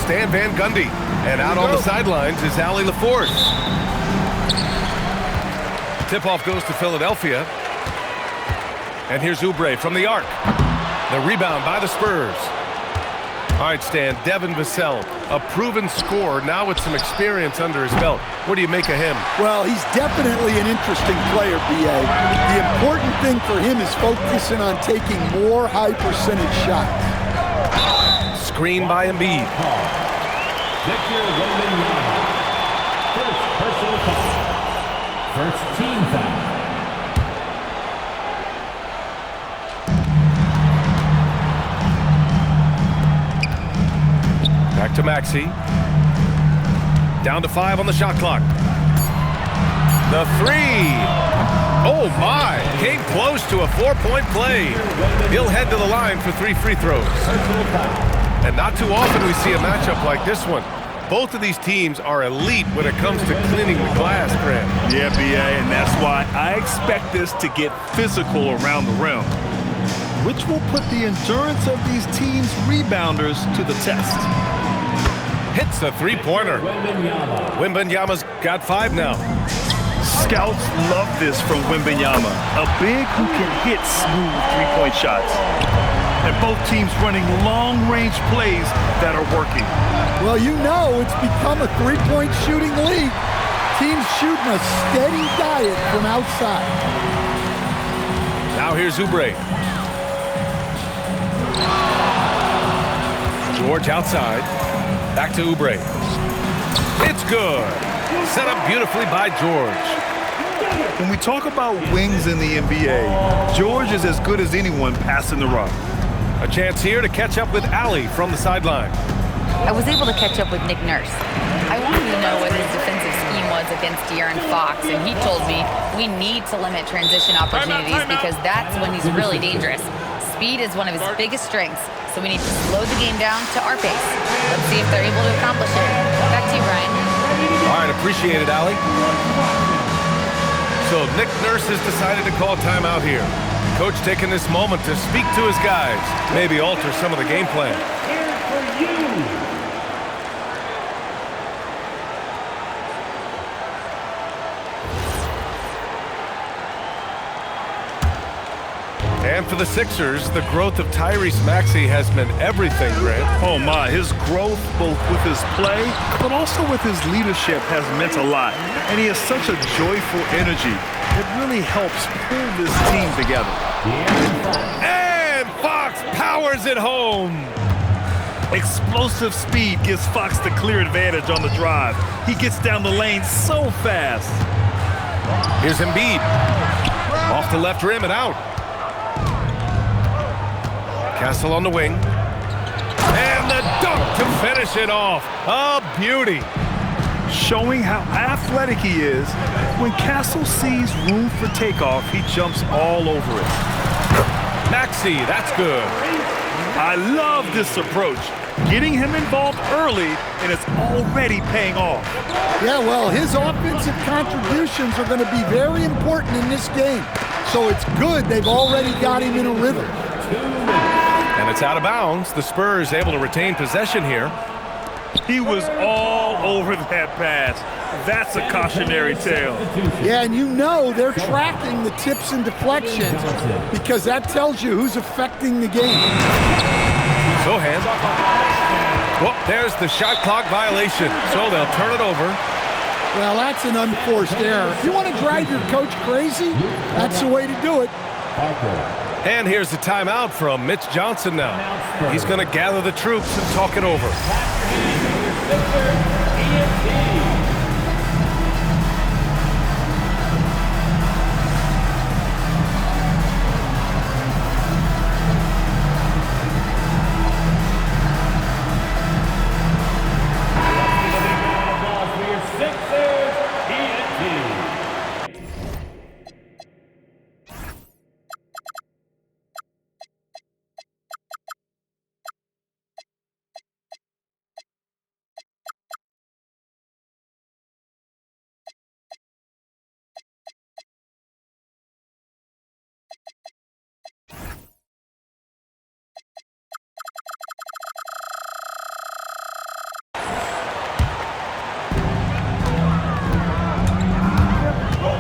Stan Van Gundy. And out on the sidelines is Allie LaForce. Tip-off goes to Philadelphia. And here's Oubre from the arc. The rebound by the Spurs. All right, Stan, Devin Vassell, a proven scorer, now with some experience under his belt. What do you make of him? Well, he's definitely an interesting player, B.A. The important thing for him is focusing on taking more high-percentage shots. Screen by Embiid. Victor Wembanyama. First personal foul. First team foul. Back to Maxey. Down to 5 on the shot clock. The three. Oh, my. Came close to a 4-point play. He'll head to the line for 3 free throws. And not too often we see a matchup like this one. Both of these teams are elite when it comes to cleaning the glass, Grant. Yeah, B.A., and that's why I expect this to get physical around the rim, which will put the endurance of these teams' rebounders to the test. Hits a three-pointer. Wembanyama's got 5 now. Scouts love this from Wembanyama, a big who can hit smooth three-point shots. And both teams running long-range plays that are working. Well, you know it's become a three-point shooting league. Teams shooting a steady diet from outside. Now here's Oubre. George outside. Back to Oubre. It's good. Set up beautifully by George. When we talk about wings in the NBA, George is as good as anyone passing the rock. A chance here to catch up with Allie from the sideline. I was able to catch up with Nick Nurse. I wanted to know what his defensive scheme was against De'Aaron Fox, and he told me we need to limit transition opportunities because that's when he's really dangerous. Speed is one of his biggest strengths, so we need to slow the game down to our pace. Let's see if they're able to accomplish it. Back to you, Brian. All right, appreciate it, Allie. So Nick Nurse has decided to call timeout here. Coach taking this moment to speak to his guys, maybe alter some of the game plan. And for the Sixers, the growth of Tyrese Maxey has meant everything, Grant. Oh my, his growth both with his play, but also with his leadership has meant a lot. And he has such a joyful energy. It really helps pull this team together. And Fox powers it home. Explosive speed gives Fox the clear advantage on the drive. He gets down the lane so fast. Here's Embiid. Off the left rim and out. Castle on the wing. And the dunk to finish it off. A beauty. Showing how athletic he is. When Castle sees room for takeoff, he jumps all over it. Maxey, that's good. I love this approach. Getting him involved early, and it's already paying off. Yeah, well, his offensive contributions are going to be very important in this game. So it's good they've already got him in a rhythm. And it's out of bounds. The Spurs able to retain possession here. He was all over that pass. That's a cautionary tale. Yeah, and you know they're tracking the tips and deflections because that tells you who's affecting the game. Sohan. Well, there's the shot clock violation, so they'll turn it over. Well, that's an unforced error. If you want to drive your coach crazy, that's the way to do it. And here's the timeout from Mitch Johnson now. He's going to gather the troops and talk it over.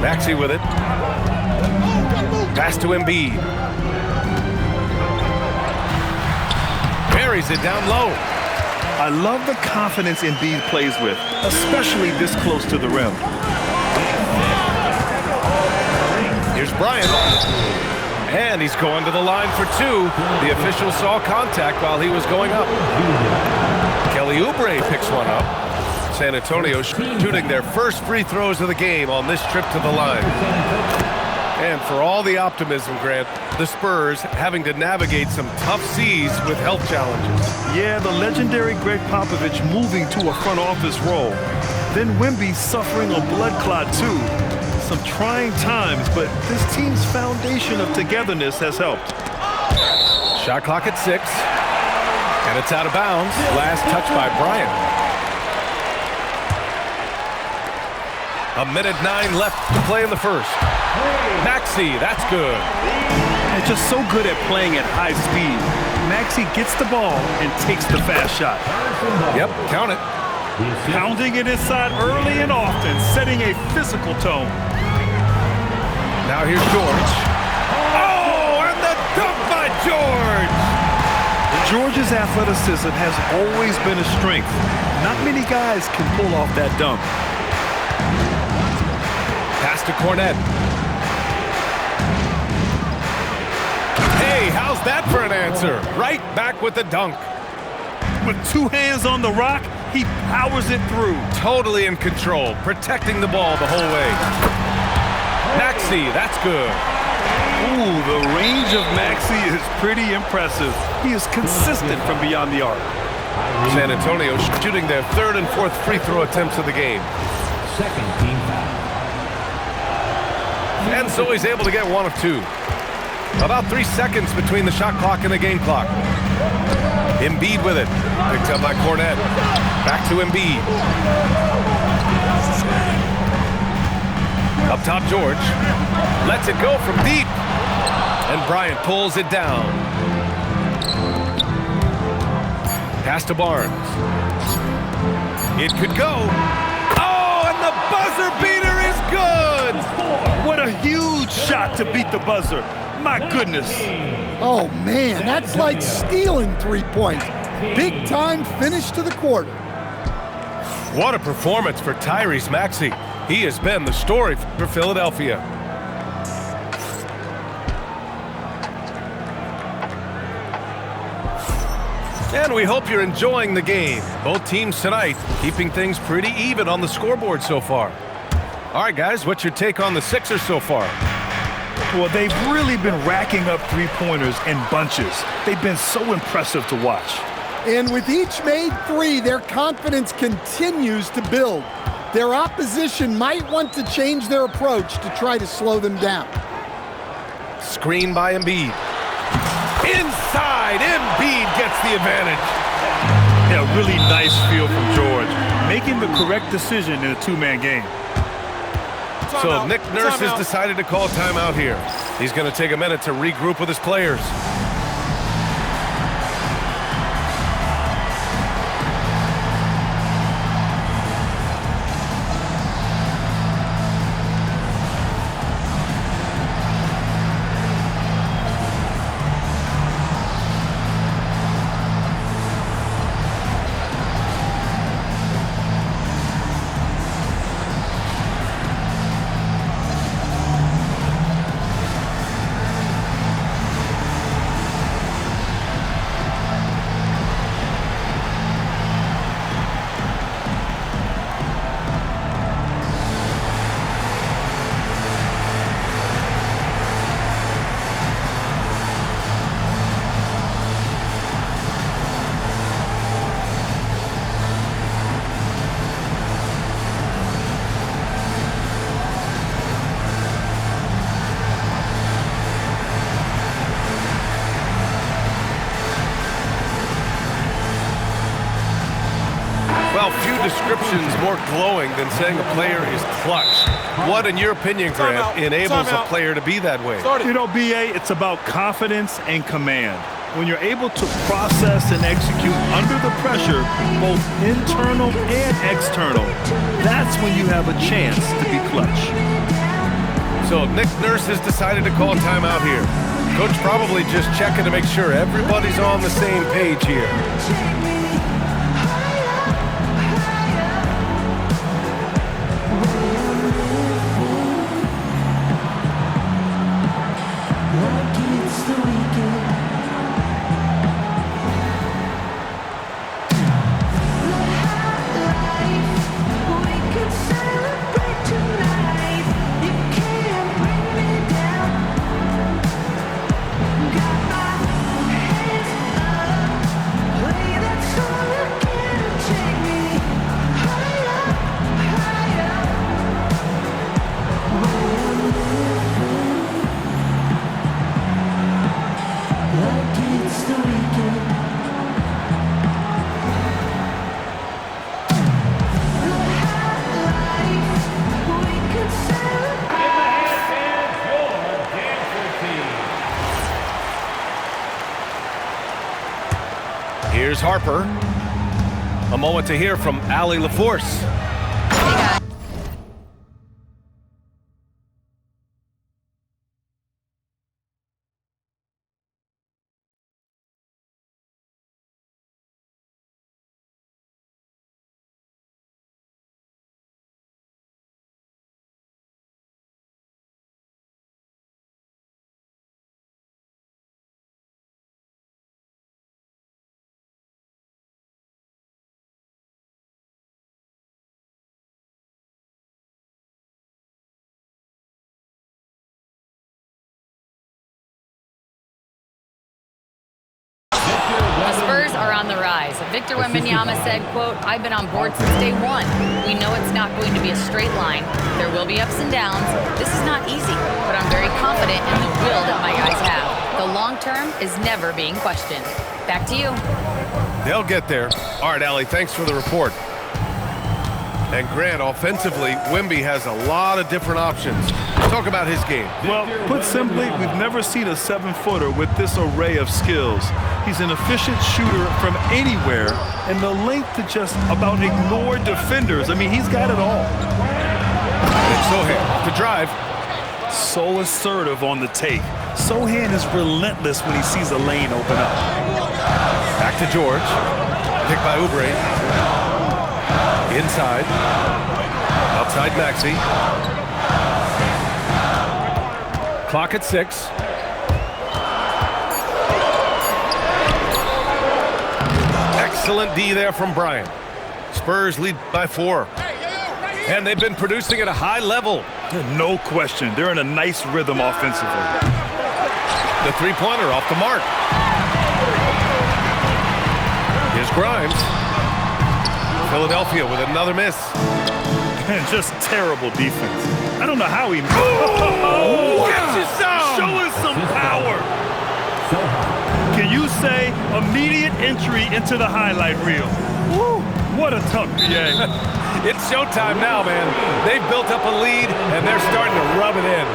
Maxey with it. Pass to Embiid. Buries it down low. I love the confidence Embiid plays with, especially this close to the rim. Here's Bryant. And he's going to the line for two. The official saw contact while he was going up. Kelly Oubre picks one up. San Antonio shooting their first free throws of the game on this trip to the line. And for all the optimism, Grant, the Spurs having to navigate some tough seas with health challenges. Yeah, the legendary Greg Popovich moving to a front office role. Then Wemby suffering a blood clot too. Some trying times, but this team's foundation of togetherness has helped. Shot clock at 6. And it's out of bounds. Last touch by Bryant. 1:09 left to play in the first. Maxey, that's good. And just so good at playing at high speed. Maxey gets the ball and takes the fast shot. Yep, count it. Pounding it inside early and often, setting a physical tone. Now here's George. Oh, and the dunk by George! George's athleticism has always been a strength. Not many guys can pull off that dunk. Pass to Cornet. Hey, how's that for an answer? Right back with the dunk. With two hands on the rock, he powers it through. Totally in control, protecting the ball the whole way. Maxey, that's good. Ooh, the range of Maxey is pretty impressive. He is consistent from beyond the arc. San Antonio shooting their third and fourth free throw attempts of the game. Second team foul. And so he's able to get one of two. About 3 seconds between the shot clock and the game clock. Embiid with it. Picked up by Cornet. Back to Embiid. Up top, George. Lets it go from deep. And Bryant pulls it down. Pass to Barnes. It could go. Oh, and the buzzer beater is good! What a huge shot to beat the buzzer. My goodness. Oh, man, that's like stealing 3 points. Big time finish to the quarter. What a performance for Tyrese Maxey. He has been the story for Philadelphia. And we hope you're enjoying the game. Both teams tonight keeping things pretty even on the scoreboard so far. All right, guys, what's your take on the Sixers so far? Well, they've really been racking up three-pointers in bunches. They've been so impressive to watch. And with each made three, their confidence continues to build. Their opposition might want to change their approach to try to slow them down. Screen by Embiid. Inside, Embiid gets the advantage. Yeah, really nice feel from George, making the correct decision in a two-man game. So Nick Nurse has decided to call timeout here. He's going to take a minute to regroup with his players. Well, few descriptions more glowing than saying a player is clutch. What, in your opinion, Grant, enables a player to be that way? You know, B.A., it's about confidence and command. When you're able to process and execute under the pressure, both internal and external, that's when you have a chance to be clutch. So Nick Nurse has decided to call timeout here. Coach probably just checking to make sure everybody's on the same page here. Here's Harper. A moment to hear from Allie LaForce. On the rise. Victor Wembanyama said, quote, "I've been on board since day one. We know it's not going to be a straight line. There will be ups and downs. This is not easy, but I'm very confident in the will that my guys have. The long term is never being questioned." Back to you. They'll get there. All right, Allie, thanks for the report. And Grant, offensively, Wemby has a lot of different options. Talk about his game. Well, put simply, we've never seen a 7-footer with this array of skills. He's an efficient shooter from anywhere, and the length to just about ignore defenders. I mean, he's got it all. And Sochan off the drive. So assertive on the take. Sochan is relentless when he sees a lane open up. Back to George. Picked by Oubre. Inside. Outside Maxey. Clock at 6. Excellent D there from Bryant. Spurs lead by 4. And they've been producing at a high level. No question. They're in a nice rhythm offensively. The three-pointer off the mark. Here's Grimes. Philadelphia with another miss. And just terrible defense. I don't know how he... Show us some power. Can you say immediate entry into the highlight reel? Woo, what a tough PA. It's showtime now, man. They've built up a lead, and they're starting to rub it in.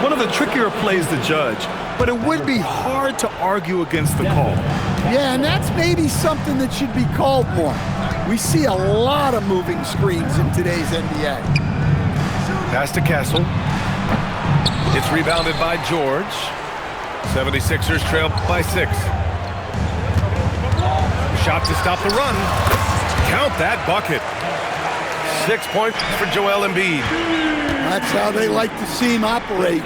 One of the trickier plays to judge, but it would be hard to argue against the call. Yeah, and that's maybe something that should be called more. We see a lot of moving screens in today's NBA. Pass to Castle. It's rebounded by George. 76ers trail by 6. Shot to stop the run. Count that bucket. 6 points for Joel Embiid. That's how they like to see him operate.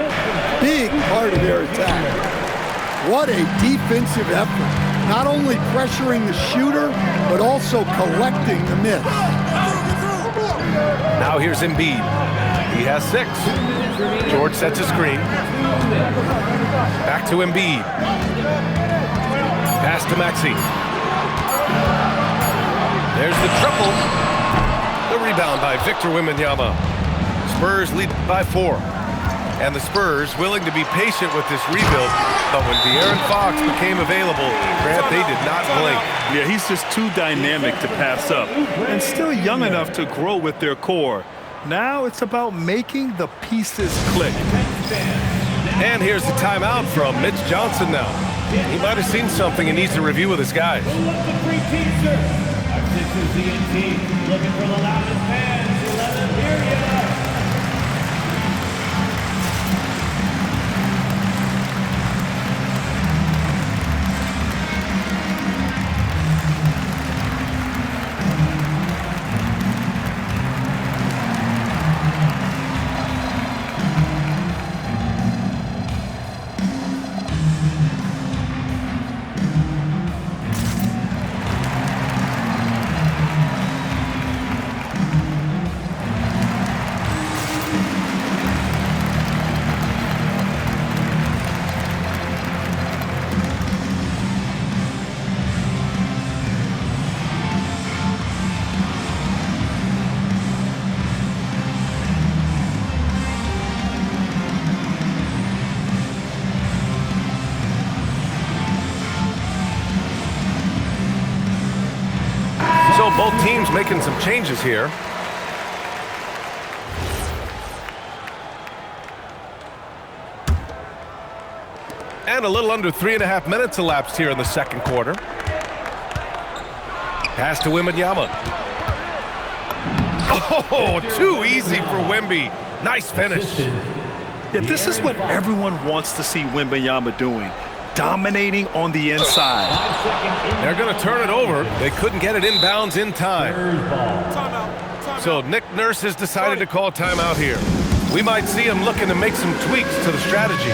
Big part of their attack. What a defensive effort. Not only pressuring the shooter, but also collecting the miss. Now here's Embiid. He has 6. George sets a screen. Back to Embiid. Pass to Maxey. There's the triple. The rebound by Victor Wembanyama. Spurs lead by 4. And the Spurs willing to be patient with this rebuild, but when De'Aaron Fox became available, Grant, they did not blink. Yeah, he's just too dynamic to pass up, and still young enough to grow with their core. Now it's about making the pieces click. And here's the timeout from Mitch Johnson now. He might have seen something and needs to review with his guys. So both teams making some changes here. And a little under 3.5 minutes elapsed here in the second quarter. Pass to Wembanyama. Oh, too easy for Wemby. Nice finish. Yeah, this is what everyone wants to see Wembanyama doing. Dominating on the inside. They're going to turn it over. They couldn't get it inbounds in time. So Nick Nurse has decided to call timeout here. We might see him looking to make some tweaks to the strategy.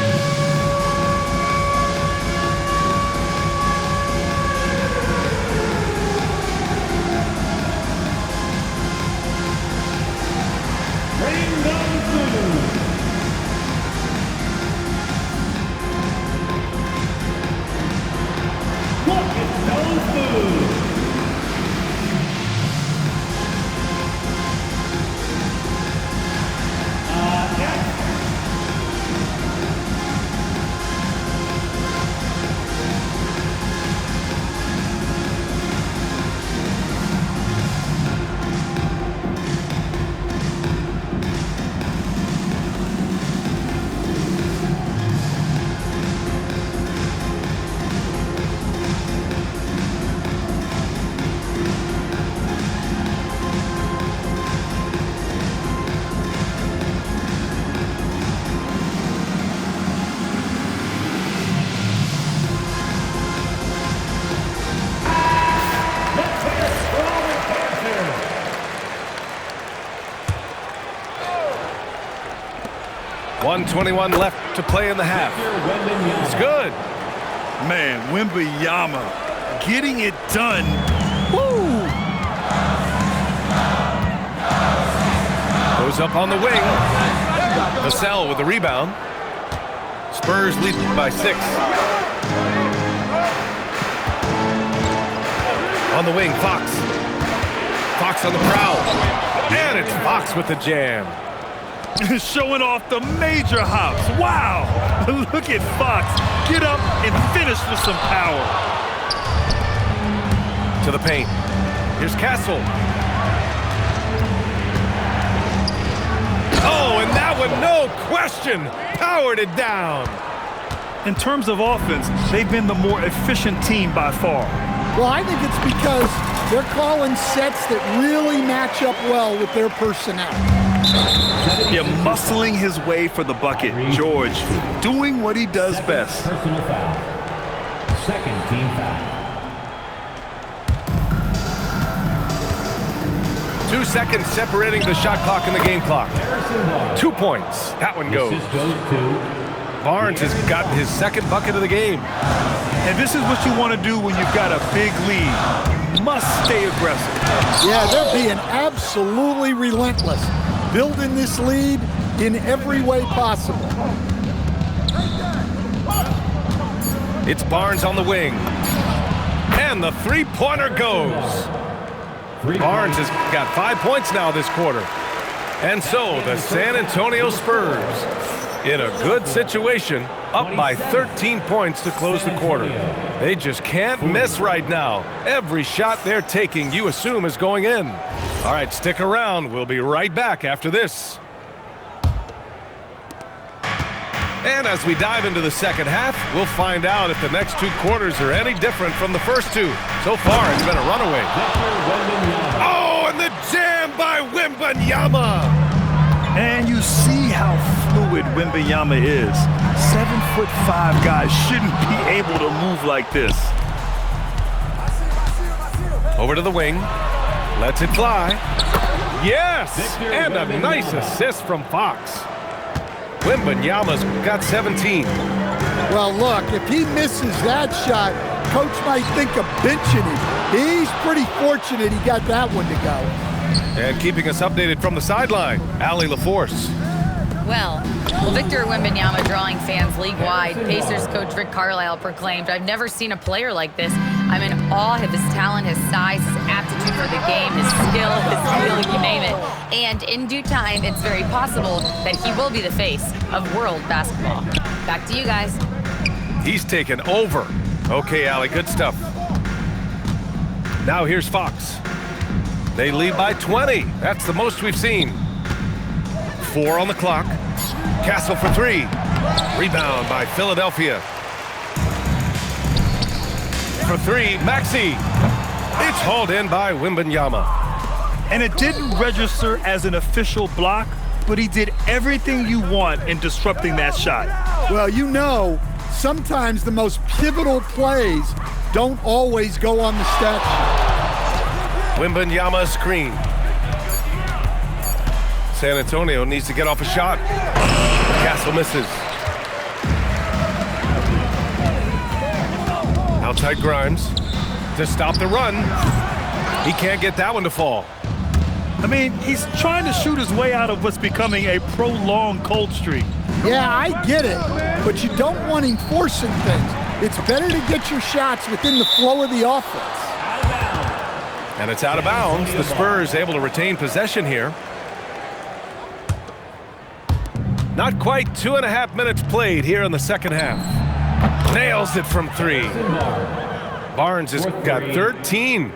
.21 left to play in the half. It's good. Man, Wembanyama getting it done. Woo! Goes up on the wing. Vassell with the rebound. Spurs lead by 6. On the wing, Fox. Fox on the prowl. And it's Fox with the jam. Showing off the major hops. Wow! Look at Fox. Get up and finish with some power. To the paint. Here's Castle. Oh, and that one, no question, powered it down. In terms of offense, they've been the more efficient team by far. Well, I think it's because they're calling sets that really match up well with their personnel. Yeah, muscling his way for the bucket. George doing what he does best. Personal foul. Second team foul. 2 seconds separating the shot clock and the game clock. 2 points. That one goes. Barnes has got his second bucket of the game. And this is what you want to do when you've got a big lead. You must stay aggressive. Yeah, they're being absolutely relentless. Building this lead in every way possible. It's Barnes on the wing. And the three-pointer goes. Barnes has got 5 points now this quarter. And so the San Antonio Spurs, in a good situation, up by 13 points to close the quarter. They just can't miss right now. Every shot they're taking, you assume, is going in. All right, stick around. We'll be right back after this. And as we dive into the second half, we'll find out if the next 2 quarters are any different from the first 2. So far, it's been a runaway. Oh, and the jam by Wembanyama. And you see how fluid Wembanyama is. 7'5" guys shouldn't be able to move like this. Over to the wing. Lets it fly. Yes! And a nice assist from Fox. Wembanyama's got 17. Well, look, if he misses that shot, coach might think of benching him. He's pretty fortunate he got that one to go. And keeping us updated from the sideline, Allie LaForce. Well, Victor Wembanyama drawing fans league-wide. Pacers coach Rick Carlisle proclaimed, "I've never seen a player like this. I'm in awe of his talent, his size, his aptitude for the game, his skill, his feel, you name it." And in due time, it's very possible that he will be the face of world basketball. Back to you guys. He's taken over. Okay, Allie, good stuff. Now here's Fox. They lead by 20. That's the most we've seen. 4 on the clock. Castle for 3. Rebound by Philadelphia. For 3, Maxey. It's hauled in by Wembanyama. And it didn't register as an official block, but he did everything you want in disrupting that shot. Well, you know, sometimes the most pivotal plays don't always go on the stat sheet. Wembanyama screen. San Antonio needs to get off a shot. Castle misses. Outside Grimes to stop the run. He can't get that one to fall. I mean, he's trying to shoot his way out of what's becoming a prolonged cold streak. Yeah, I get it, but you don't want him forcing things. It's better to get your shots within the flow of the offense. And it's out of bounds. The Spurs able to retain possession here. Not quite 2.5 minutes played here in the second half. Nails it from 3. Barnes has got 13.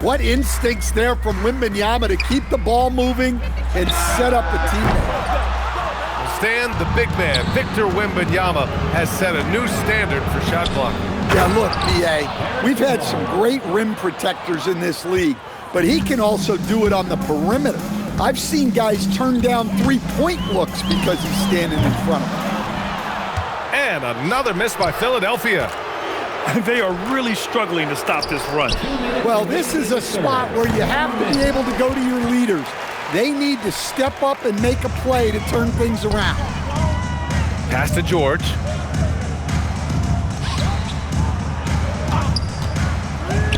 What instincts there from Wembanyama to keep the ball moving and set up a teammate. Stan, the big man, Victor Wembanyama, has set a new standard for shot blocking. Yeah, look, B.A., we've had some great rim protectors in this league, but he can also do it on the perimeter. I've seen guys turn down three-point looks because he's standing in front of them. And another miss by Philadelphia. They are really struggling to stop this run. Well, this is a spot where you have to be able to go to your leaders. They need to step up and make a play to turn things around. Pass to George.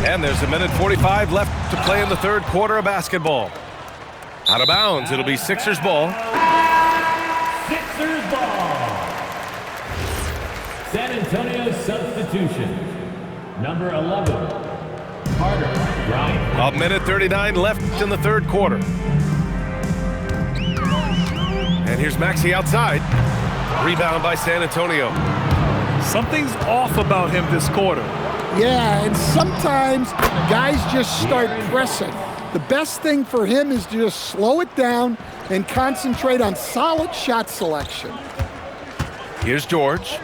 And there's 1:45 left to play in the third quarter of basketball. Out of bounds, it'll be Sixers ball. Sixers ball. San Antonio substitution. Number 11, Carter Bryant. 1:39 left in the third quarter. And here's Maxey outside. Rebound by San Antonio. Something's off about him this quarter. Yeah, and sometimes guys just start pressing. The best thing for him is to just slow it down and concentrate on solid shot selection. Here's George.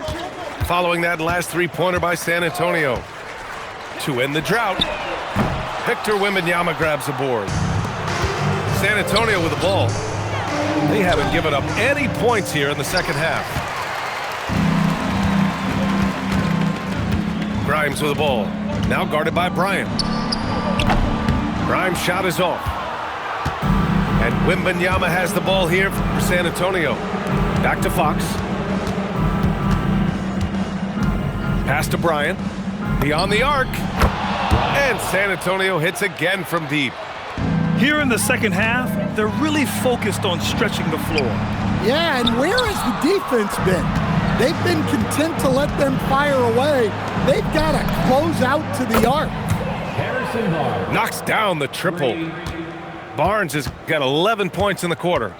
Following that last three-pointer by San Antonio. To end the drought, Victor Wembanyama grabs the board. San Antonio with the ball. They haven't given up any points here in the second half. Grimes with the ball. Now guarded by Bryant. Grimes' shot is off. And Wembanyama has the ball here for San Antonio. Back to Fox. Pass to Bryant. Beyond the arc. And San Antonio hits again from deep. Here in the second half, they're really focused on stretching the floor. Yeah, and where has the defense been? They've been content to let them fire away. They've got to close out to the arc. Harrison Barnes. Knocks down the triple. Barnes has got 11 points in the quarter.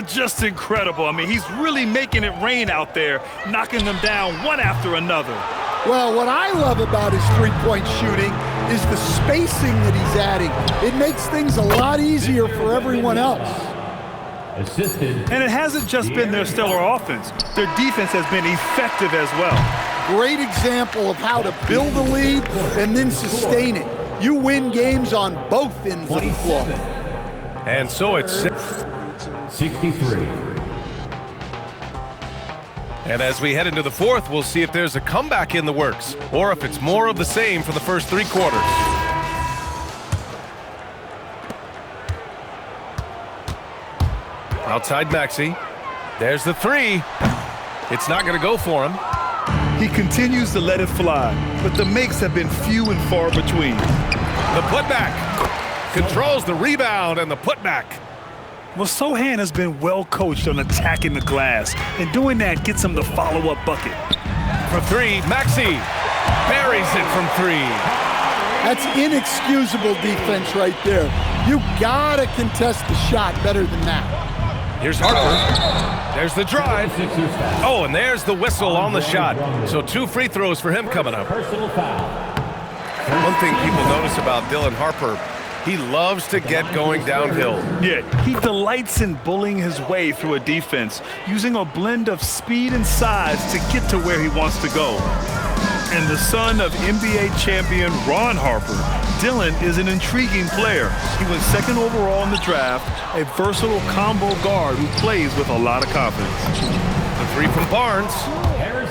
Just incredible. I mean, he's really making it rain out there, knocking them down one after another. Well, what I love about his three-point shooting is the spacing that he's adding. It makes things a lot easier for everyone else. Assisted. And it hasn't just been their stellar offense. Their defense has been effective as well. Great example of how to build a lead and then sustain it. You win games on both ends of the floor. And so it's 63. And as we head into the fourth, we'll see if there's a comeback in the works or if it's more of the same for the first three quarters. Outside Maxey. There's the three. It's not going to go for him. He continues to let it fly, but the makes have been few and far between. The putback. Controls the rebound and the putback. Well, Sochan has been well coached on attacking the glass, and doing that gets him the follow-up bucket. For three, Maxey buries it from three. That's inexcusable defense right there. You gotta contest the shot better than that. Here's Harper. There's the drive. Oh, and there's the whistle on the shot. So 2 free throws for him coming up. Personal foul. One thing people notice about Dylan Harper, He loves to get going downhill. Yeah, he delights in bullying his way through a defense, using a blend of speed and size to get to where he wants to go. And the son of NBA champion Ron Harper, Dylan is an intriguing player. He went second overall in the draft, a versatile combo guard who plays with a lot of confidence. The three from Barnes.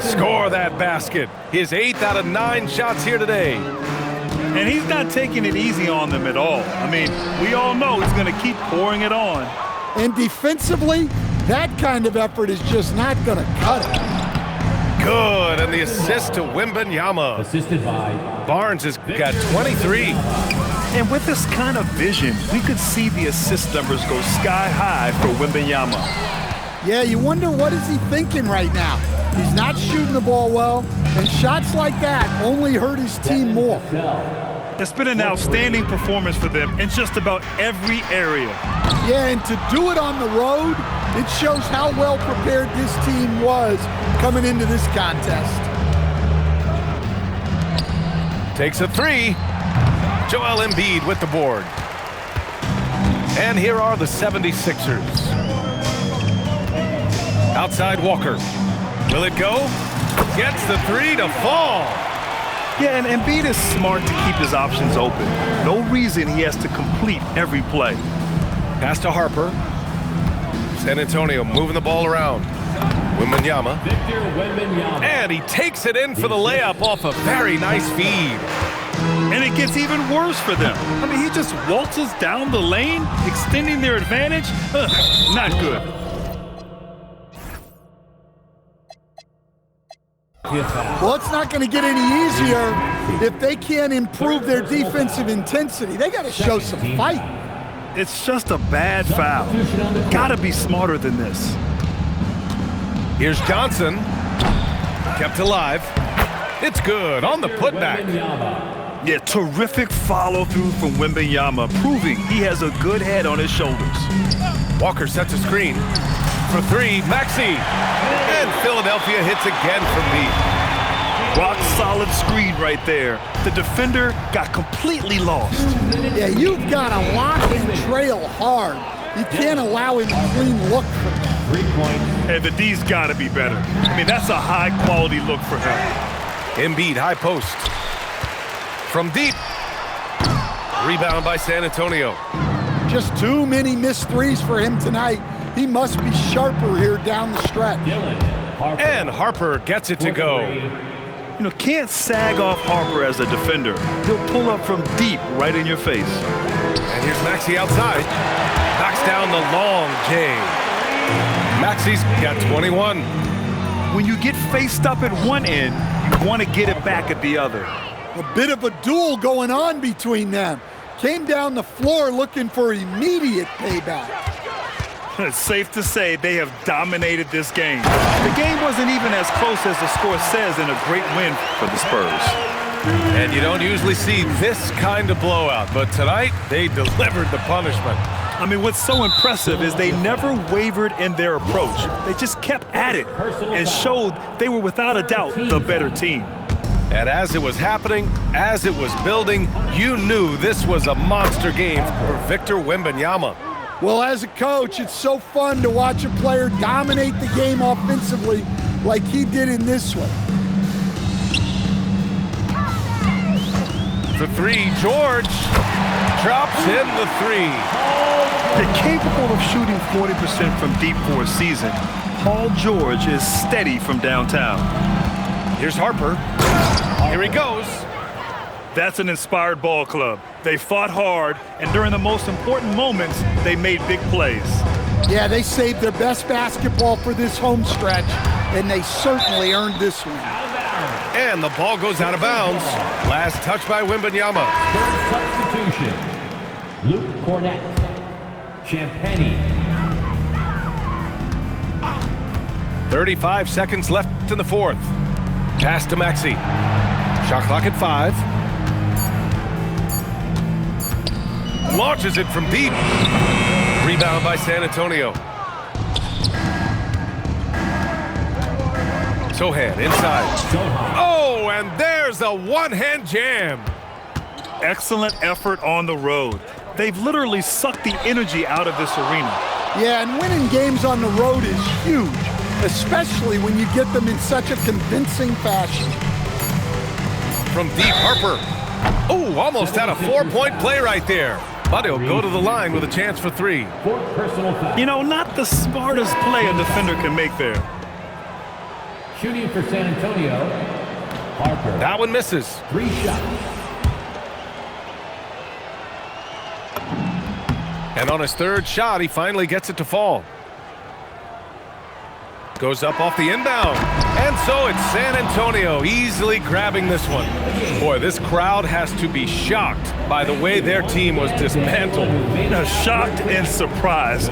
Score that basket. His 8th out of 9 shots here today. And he's not taking it easy on them at all. I mean, we all know he's going to keep pouring it on. And defensively, that kind of effort is just not going to cut it. Good, and the assist to Wembanyama. Assisted by Barnes has got 23. And with this kind of vision, we could see the assist numbers go sky high for Wembanyama. Yeah, you wonder what is he thinking right now. He's not shooting the ball well, and shots like that only hurt his team more. It's been an outstanding performance for them in just about every area. Yeah, and to do it on the road, it shows how well prepared this team was coming into this contest. Takes a 3. Joel Embiid with the board. And here are the 76ers. Outside Walker. Will it go? Gets the 3 to fall. Yeah, and Embiid is smart to keep his options open. No reason he has to complete every play. Pass to Harper. San Antonio moving the ball around. Wembanyama. Victor Wembanyama. And he takes it in for the layup off a very nice feed. And it gets even worse for them. I mean, he just waltzes down the lane, extending their advantage. Not good. Well, it's not going to get any easier if they can't improve their defensive intensity. They got to show some fight. It's just a bad foul. Gotta be smarter than this. Here's Johnson. Kept alive. It's good on the putback. Yeah, terrific follow-through from Wembanyama, proving he has a good head on his shoulders. Walker sets a screen. For 3, Maxey. And Philadelphia hits again from deep. Rock solid screen right there. The defender got completely lost. Yeah, you've got to lock and trail hard. You can't allow him a clean look from that. 3 points. And the D's got to be better. I mean, that's a high-quality look for him. Embiid, high post. From deep. Rebound by San Antonio. Just too many missed threes for him tonight. He must be sharper here down the stretch. Dylan Harper. And Harper gets it to go. You know, can't sag off Harper as a defender. He'll pull up from deep right in your face. And here's Maxey outside. Knocks down the long J. Maxey's got 21. When you get faced up at one end, you want to get it back at the other. A bit of a duel going on between them. Came down the floor looking for immediate payback. It's safe to say they have dominated this game. The game wasn't even as close as the score says in a great win for the Spurs. And you don't usually see this kind of blowout, but tonight they delivered the punishment. I mean, what's so impressive is they never wavered in their approach. They just kept at it and showed they were without a doubt the better team. And as it was happening, as it was building, you knew this was a monster game for Victor Wembanyama. Well, as a coach, it's so fun to watch a player dominate the game offensively like he did in this one. For 3, George drops in the 3. They're capable of shooting 40% from deep for a season. Paul George is steady from downtown. Here's Harper. Here he goes. That's an inspired ball club. They fought hard, and during the most important moments, they made big plays. Yeah, they saved their best basketball for this home stretch, and they certainly earned this one. And the ball goes out of bounds. Last touch by Wembanyama. Third substitution. Luke Cornett. Champagny. 35 seconds left in the 4th. Pass to Maxey. Shot clock at 5. Launches it from deep. Rebound by San Antonio. Sochan inside. Oh, and there's a one-hand jam. Excellent effort on the road. They've literally sucked the energy out of this arena. Yeah, and winning games on the road is huge, especially when you get them in such a convincing fashion. From deep, Harper. Oh, almost had a 4-point play right there. But he'll go to the line with a chance for 3. For personal foul. You know, not the smartest play a defender can make there. Shooting for San Antonio, Harper. That one misses. 3 shots. And on his 3rd shot, he finally gets it to fall. Goes up off the inbound. And so it's San Antonio easily grabbing this one. Boy, this crowd has to be shocked by the way their team was dismantled. Shocked and surprised.